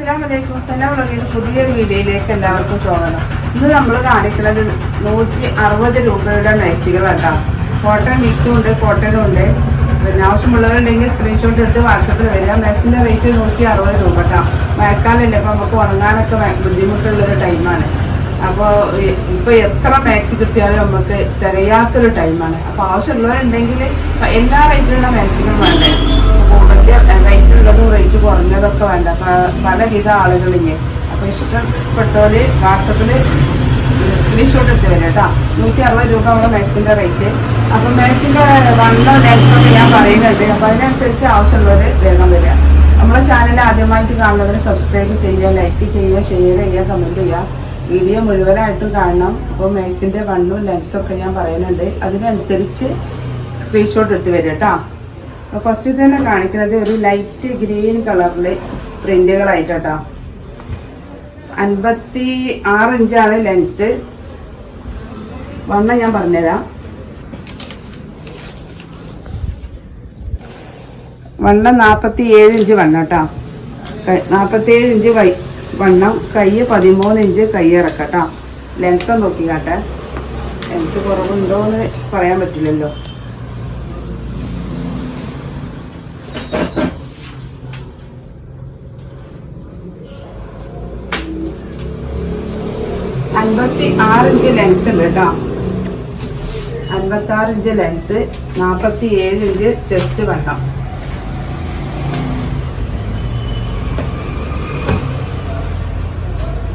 പുതിയൊരു വീഡിയോയിലേക്ക് എല്ലാവർക്കും സ്വാഗതം. ഇന്ന് നമ്മൾ കാണിക്കുന്നത് 160 രൂപയുടെ മാക്സികളാണ്. കോട്ടൺ മിക്സും ഉണ്ട്, കോട്ടനും ഉണ്ട്. പിന്നെ ആവശ്യമുള്ളവരുണ്ടെങ്കിൽ സ്ക്രീൻഷോട്ട് എടുത്ത് വാട്സപ്പിൽ വരിക. മാക്സിൻ്റെ റേറ്റ് 160 രൂപ കേട്ടോ. മഴക്കാലല്ലേ, അപ്പോൾ നമുക്ക് ഉണങ്ങാനൊക്കെ ബുദ്ധിമുട്ടുള്ളൊരു ടൈമാണ്. അപ്പോൾ ഇപ്പോൾ എത്ര മാക്സി കിട്ടിയാലും നമുക്ക് തികയാത്തൊരു ടൈമാണ്. അപ്പോൾ ആവശ്യമുള്ളവരുണ്ടെങ്കിൽ എല്ലാ റേറ്റിലുള്ള മാക്സികളും വേണ്ടേ. വലിയ റേറ്റ് ഉള്ളതും റേറ്റ് കുറഞ്ഞതൊക്കെ വേണ്ട, പലവിധ ആളുകളില്ലേ. അപ്പോൾ ഇഷ്ടപ്പെട്ടവര് വാട്സപ്പിൽ സ്ക്രീൻഷോട്ട് എടുത്ത് വരും കേട്ടോ. 160 രൂപ നമ്മുടെ മാക്സിൻ്റെ റേറ്റ്. അപ്പോൾ മാക്സിൻ്റെ വണ്ണം ലെങ്ത്തൊക്കെ ഞാൻ പറയുന്നുണ്ട്. അപ്പോൾ അതിനനുസരിച്ച് ആവശ്യമുള്ളവർ വേഗം വരിക. നമ്മുടെ ചാനൽ ആദ്യമായിട്ട് കാണുന്നവർ സബ്സ്ക്രൈബ് ചെയ്യുക, ലൈക്ക് ചെയ്യുക, ഷെയർ ചെയ്യുക, കമൻറ്റ് ചെയ്യുക. വീഡിയോ മുഴുവനായിട്ടും കാണണം. അപ്പോൾ മാക്സിൻ്റെ വണ്ണും ലെങ്ത്തൊക്കെ ഞാൻ പറയുന്നുണ്ട്. അതിനനുസരിച്ച് സ്ക്രീൻഷോട്ട് എടുത്ത് വരും കേട്ടോ. അപ്പോൾ ഫസ്റ്റ് തന്നെ കാണിക്കുന്നത് ഒരു ലൈറ്റ് ഗ്രീൻ കളറിൽ പ്രിന്റുകളായിട്ടോ. 56 ഇഞ്ചാണ് ലെങ്ത്ത്. വണ്ണം ഞാൻ പറഞ്ഞുതരാം. വണ്ണം 47 ഇഞ്ച് വണ്ണം കേട്ടോ. 47 ഇഞ്ച് വണ്ണം. കൈ 13 ഇഞ്ച് കൈ ഇറക്കട്ടോ. ലെങ്ത്ത് നോക്കിക്കാട്ടെ. ലെങ്ത്ത് കുറവുണ്ടോ എന്ന് പറയാൻ പറ്റില്ലല്ലോ. ഇഞ്ച് ലെങ്ത് ഉണ്ട് കേട്ടോ. 56 ഇഞ്ച് ലെങ്ത്, 47 ഇഞ്ച് ചെസ്റ്റ് വണ്ണം.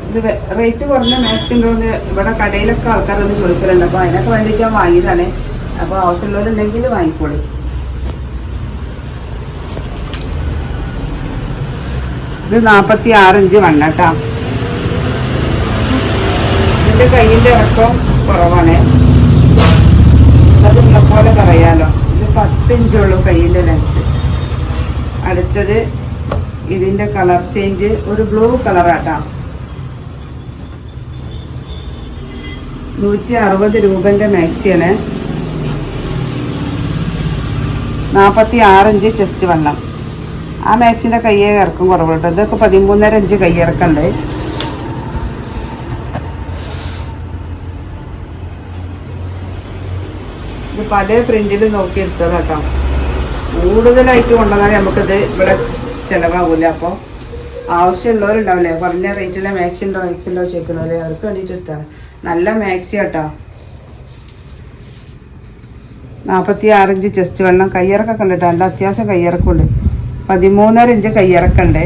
ഇത് റേറ്റ് കുറഞ്ഞ മാക്സി ഉണ്ടോന്ന് ഇവിടെ കടയിലൊക്കെ ആൾക്കാരൊന്ന് ചോദിക്കലുണ്ട്. അപ്പോൾ അതിനൊക്കെ വേണ്ടിയിട്ട് ഞാൻ വാങ്ങിയതാണ്. അപ്പോൾ ആവശ്യമുള്ളവരുണ്ടെങ്കിൽ വാങ്ങിക്കോളൂ. ഇത് 46 ഇഞ്ച് വണ്ണം കേട്ടോ. ഇതിന്റെ കയ്യിന്റെ ഇറക്കം കുറവാണ്. അത് പോലെ പറയാലോ. ഇത് 10 ഇഞ്ചുള്ളൂ കയ്യിന്റെ ലെങ്ത്. അടുത്തത് ഇതിന്റെ കളർ ചേഞ്ച് ഒരു ബ്ലൂ കളറാട്ടാ. 160 രൂപന്റെ മാക്സിയാണ്. 46 ഇഞ്ച് ചെസ്റ്റ് വണ്ണം. ആ മാക്സിന്റെ കയ്യെ ഇറക്കം കുറവുണ്ട്. ഇതൊക്കെ 13.5 ഇഞ്ച് കൈ ഇറക്കണ്ട്. ഇത് പല പ്രിന്റിൽ നോക്കി എടുത്തത് കേട്ടോ. കൂടുതലായിട്ട് കൊണ്ടുവന്നാൽ നമുക്കിത് ഇവിടെ ചിലവാകില്ല. അപ്പോൾ ആവശ്യമുള്ളവരുണ്ടാവില്ലേ, പറഞ്ഞ റേറ്റിലെ മാക്സി ഉണ്ടോ ചോദിക്കണമല്ലേ, അവർക്ക് വേണ്ടിയിട്ട് എടുത്താണ്. നല്ല മാക്സി കേട്ടോ. 46 ഇഞ്ച് ചെസ്റ്റ് വെള്ളം. കയ്യിറക്കൊക്കെ ഉണ്ട് കേട്ടോ. നല്ല അത്യാവശ്യം കയ്യിറക്കുണ്ട്. 13.5 ഇഞ്ച് കയ്യിറക്കുണ്ട്.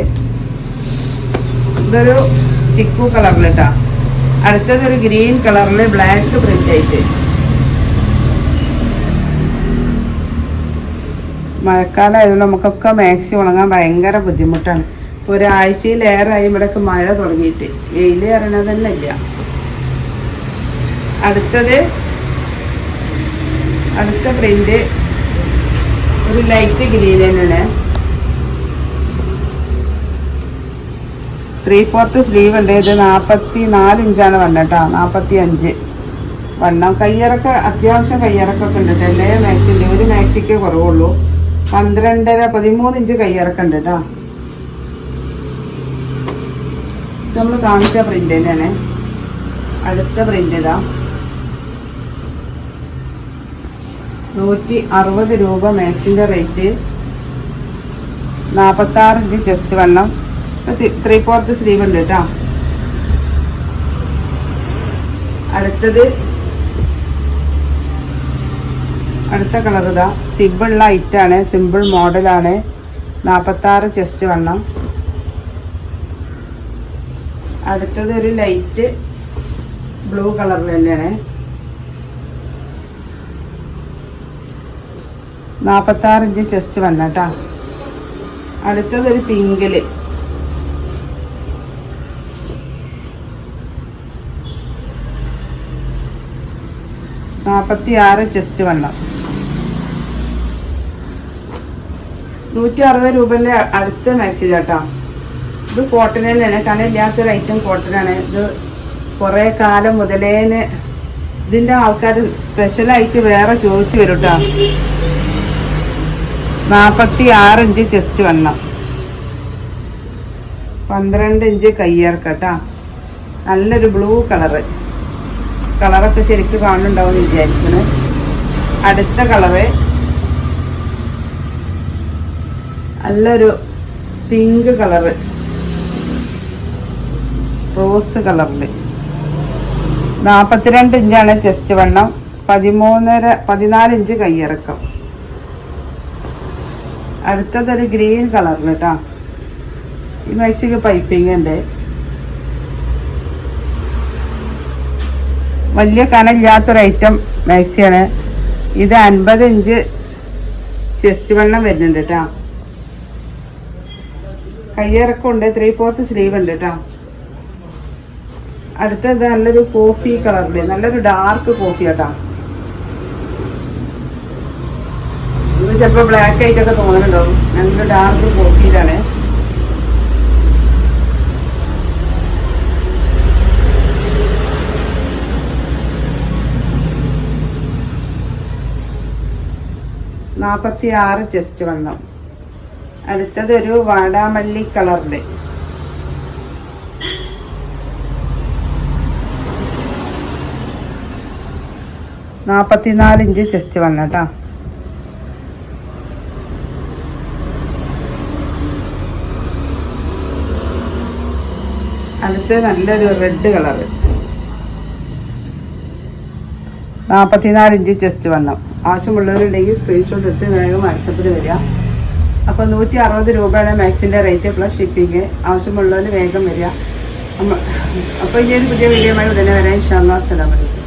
ഇതൊരു ചിക്കു കളറിൽ കേട്ടോ. അടുത്തതൊരു ഗ്രീൻ കളറിൽ ബ്ലാക്ക് പ്രിന്റ് ആയിട്ട്. മഴക്കാലമായതുകൊണ്ട് നമുക്കൊക്കെ മാക്സി ഉണങ്ങാൻ ഭയങ്കര ബുദ്ധിമുട്ടാണ്. ഇപ്പോൾ ഒരാഴ്ചയിലേറെയായി ഇവിടെയൊക്കെ മഴ തുടങ്ങിയിട്ട്. വെയിൽ അറിയണത് തന്നെ ഇല്ല. അടുത്ത പ്രിന്റ് ഒരു ലൈറ്റ് ഗ്രീൻ തന്നെയാണ്. 3/4 സ്ലീവ് ഉണ്ട്. ഇത് 44 ഇഞ്ചാണ് വണ്ണം കേട്ടോ. 45 വണ്ണം. കയ്യിറക്ക അത്യാവശ്യം കയ്യിറക്കൊക്കെ ഉണ്ട്. എല്ലാ മാക്സിൻ്റെ ഒരു മാക്സിക്കേ കുറവുള്ളൂ. 13 ഇഞ്ച് കയ്യിറക്കുണ്ട് കേട്ടോ. നമ്മൾ കാണിച്ച പ്രിന്റ് തന്നെയാണ്. അടുത്ത പ്രിന്റ് ഇതാ. 160 രൂപ മാക്സിന്റെ റേറ്റ്. 46 ഇഞ്ച് ചെസ്റ്റ് വണ്ണം. 3/4 സ്ലീവ് ഉണ്ട് കേട്ടോ. അടുത്ത കളർ ഇതാ. സിമ്പിൾ ലൈറ്റാണ്, സിമ്പിൾ മോഡലാണ്. 46 ചെസ്റ്റ് വണ്ണം. അടുത്തത് ഒരു ലൈറ്റ് ബ്ലൂ കളറിൽ തന്നെയാണ്. 46 ഇഞ്ച് ചെസ്റ്റ് വണ്ണം കേട്ടോ. അടുത്തതൊരു പിങ്കില്. 46 ചെസ്റ്റ് വണ്ണം. 160 രൂപന്റെ അടുത്ത മാക്സി കേട്ടോ. ഇത് കോട്ടൺ തന്നെയാണ്. കാരണം ഇല്ലാത്തൊരു ഐറ്റം കോട്ടനാണ്. ഇത് കുറേ കാലം മുതലേന് ഇതിന്റെ ആൾക്കാർ സ്പെഷ്യലായിട്ട് വേറെ ചോദിച്ചു വരും കേട്ടോ. 46 ഇഞ്ച് ചെസ്റ്റ് വണ്ണം. 12 ഇഞ്ച് കയ്യിറക്കട്ടാ. നല്ലൊരു ബ്ലൂ കളറൊക്കെ ശരിക്കും കാണുന്നുണ്ടാവും എന്ന് വിചാരിക്കുന്നത്. അടുത്ത കളറ് നല്ലൊരു പിങ്ക് കളറ്, റോസ് കളറില്. 42 ഇഞ്ചാണ് ചെസ്റ്റ് വണ്ണം, 14 ഇഞ്ച് കയ്യിറക്കം. അടുത്തതൊരു ഗ്രീൻ കളറിൽ കേട്ടോ. ഈ മാക്സിക്ക് പൈപ്പിംഗ് ഉണ്ട്. വലിയ കനമില്ലാത്തൊരു ഐറ്റം മാക്സിയാണ് ഇത്. 50 ഇഞ്ച് ചെസ്റ്റ് വണ്ണം വരുന്നുണ്ട് കേട്ടോ. കയ്യിറക്കം ഉണ്ട്, 3/4 സ്ലീവ് ഉണ്ട് കേട്ടോ. അടുത്തത് നല്ലൊരു കോഫി കളറില്, നല്ലൊരു ഡാർക്ക് കോഫി കേട്ടോ. ഇത് ചിലപ്പോൾ ബ്ലാക്ക് ആയിട്ടൊക്കെ തോന്നുന്നുണ്ടാവും. നല്ല ഡാർക്ക് കോഫിയിലാണ്. (46) ചെസ്റ്റ് വണ്ണം. അടുത്തതൊരു വാടാമല്ലി കളറില്, (44 ഇഞ്ച് ചെസ്റ്റ് വണ്ണം കേട്ടോ. അടുത്ത നല്ലൊരു റെഡ് കളറ്, 44 ഇഞ്ച് ചെസ്റ്റ് വണ്ണം. ആവശ്യമുള്ളവരുണ്ടെങ്കിൽ സ്ക്രീൻഷോട്ട് എടുത്ത് വേഗം വാട്സപ്പിൽ വരിക. അപ്പോൾ 160 രൂപയാണ് മാക്സിൻ്റെ റേറ്റ് പ്ലസ് ഷിപ്പിങ്. ആവശ്യമുള്ളവർ വേഗം വരിക. അപ്പോൾ ഇനി ഒരു പുതിയ വീഡിയോയുമായി ഉടനെ വരാം. ഇൻഷാ അല്ലാഹ്. അസ്സലാമു അലൈക്കും.